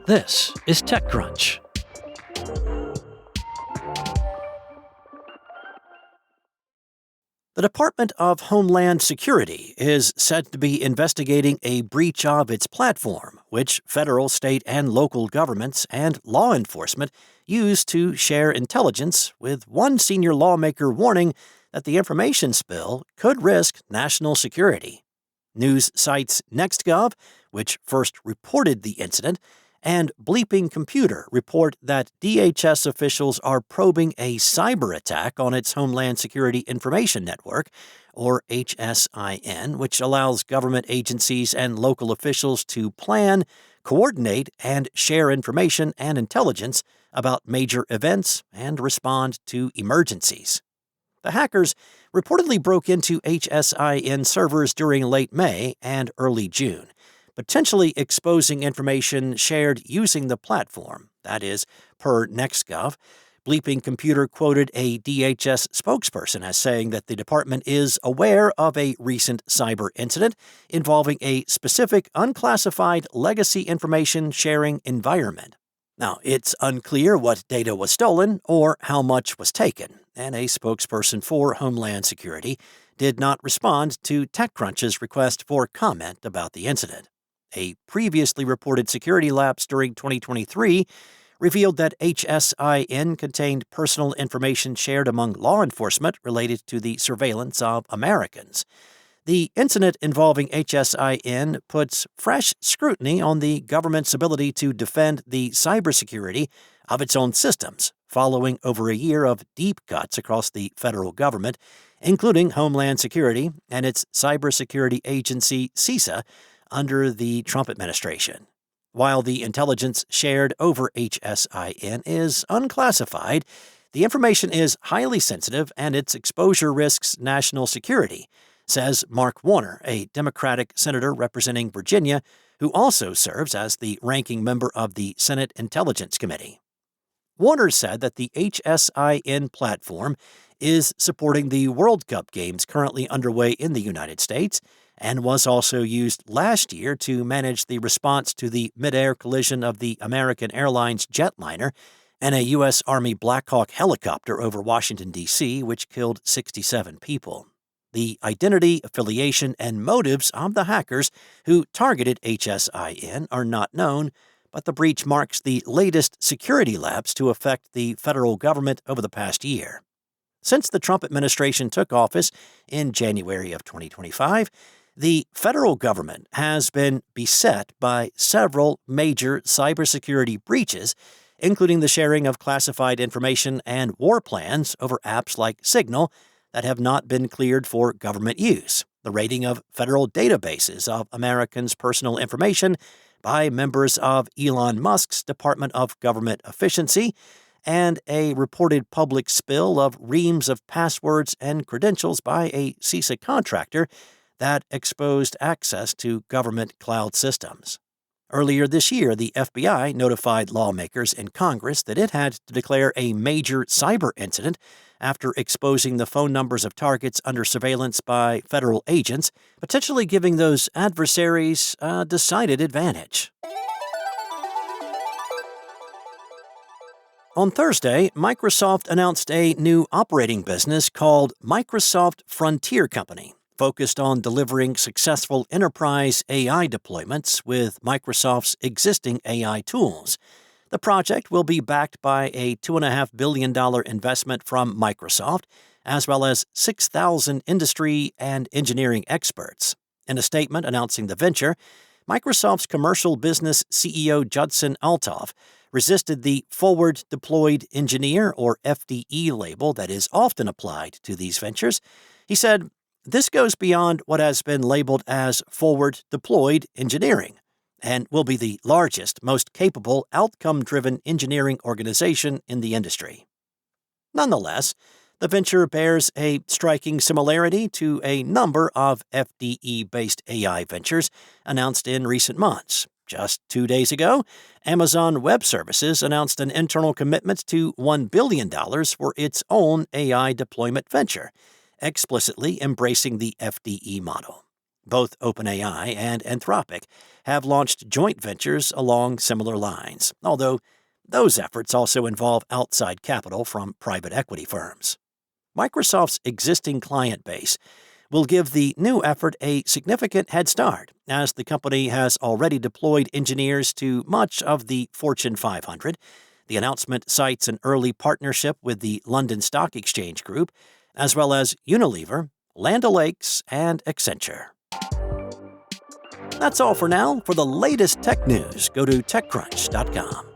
This is TechCrunch. The Department of Homeland Security is said to be investigating a breach of its platform, which federal, state, and local governments and law enforcement use to share intelligence, with one senior lawmaker warning that the information spill could risk national security. News sites NextGov, which first reported the incident, and Bleeping Computer report that DHS officials are probing a cyber attack on its Homeland Security Information Network, or HSIN, which allows government agencies and local officials to plan, coordinate, and share information and intelligence about major events and respond to emergencies. The hackers reportedly broke into HSIN servers during late May and early June, potentially exposing information shared using the platform. That is, per NextGov. Bleeping Computer quoted a DHS spokesperson as saying that the department is aware of a recent cyber incident involving a specific unclassified legacy information sharing environment. Now, it's unclear what data was stolen or how much was taken, and a spokesperson for Homeland Security did not respond to TechCrunch's request for comment about the incident. A previously reported security lapse during 2023 revealed that HSIN contained personal information shared among law enforcement related to the surveillance of Americans. The incident involving HSIN puts fresh scrutiny on the government's ability to defend the cybersecurity of its own systems, following over a year of deep cuts across the federal government, including Homeland Security and its cybersecurity agency, CISA, under the Trump administration. While the intelligence shared over HSIN is unclassified, the information is highly sensitive and its exposure risks national security, says Mark Warner, a Democratic senator representing Virginia, who also serves as the ranking member of the Senate Intelligence Committee. Warner said that the HSIN platform is supporting the World Cup games currently underway in the United States, and was also used last year to manage the response to the mid-air collision of the American Airlines jetliner and a U.S. Army Black Hawk helicopter over Washington, D.C., which killed 67 people. The identity, affiliation, and motives of the hackers who targeted HSIN are not known, but the breach marks the latest security lapse to affect the federal government over the past year. Since the Trump administration took office in January of 2025, the federal government has been beset by several major cybersecurity breaches, including the sharing of classified information and war plans over apps like Signal that have not been cleared for government use, the raiding of federal databases of Americans' personal information by members of Elon Musk's Department of Government Efficiency, and a reported public spill of reams of passwords and credentials by a CISA contractor that exposed access to government cloud systems. Earlier this year, the FBI notified lawmakers in Congress that it had to declare a major cyber incident after exposing the phone numbers of targets under surveillance by federal agents, potentially giving those adversaries a decided advantage. On Thursday, Microsoft announced a new operating business called Microsoft Frontier Company, focused on delivering successful enterprise AI deployments with Microsoft's existing AI tools. The project will be backed by a $2.5 billion investment from Microsoft, as well as 6,000 industry and engineering experts. In a statement announcing the venture, Microsoft's commercial business CEO Judson Althoff resisted the Forward Deployed Engineer, or FDE, label that is often applied to these ventures. He said, "This goes beyond what has been labeled as forward deployed engineering, and will be the largest, most capable, outcome-driven engineering organization in the industry." Nonetheless, the venture bears a striking similarity to a number of FDE-based AI ventures announced in recent months. Just 2 days ago, Amazon Web Services announced an internal commitment to $1 billion for its own AI deployment venture, explicitly embracing the FDE model. Both OpenAI and Anthropic have launched joint ventures along similar lines, although those efforts also involve outside capital from private equity firms. Microsoft's existing client base will give the new effort a significant head start, as the company has already deployed engineers to much of the Fortune 500. The announcement cites an early partnership with the London Stock Exchange Group, as well as Unilever, Land O'Lakes, and Accenture. That's all for now. For the latest tech news, go to TechCrunch.com.